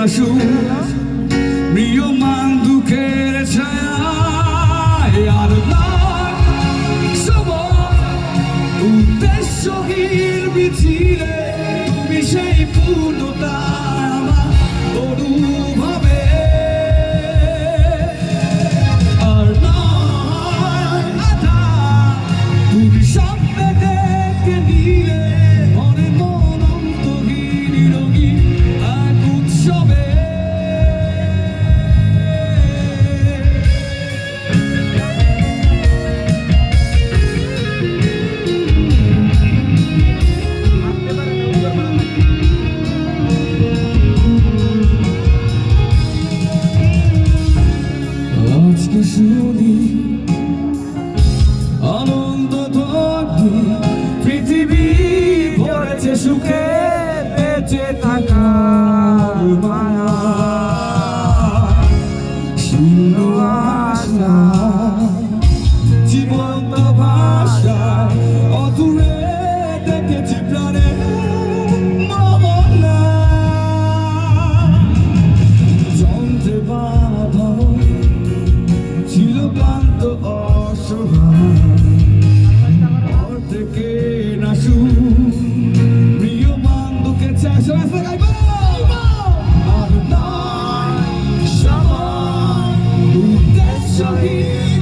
নাশু প্রিয়মান দুঃখের ছায়ায় আর নয় সময় উদ্দেশ্যহীন মিছিলে তুমি সেই পূর্ণতা আমার অনুভবে আর নয় আধা তুমি সামনে দেখে নিলে মনে মন অন্তহীন রোগী এক উৎসবে আজকে শুনি আনন্দ ধর্মী পৃথিবী ভরেছে সুখে বেঁচে থাকার মায়া শূন্য আশা জীবন্ত ভাষা অদূরে দেখেছি প্রাণে মোহনা যন্ত্রে বাঁধা ছিল ক্লান্ত অসহায় অর্ধেকে নাশু প্রিয়মান দুঃখে চাষ গাইব আর নয় সময় উদ্দেশ্যহীন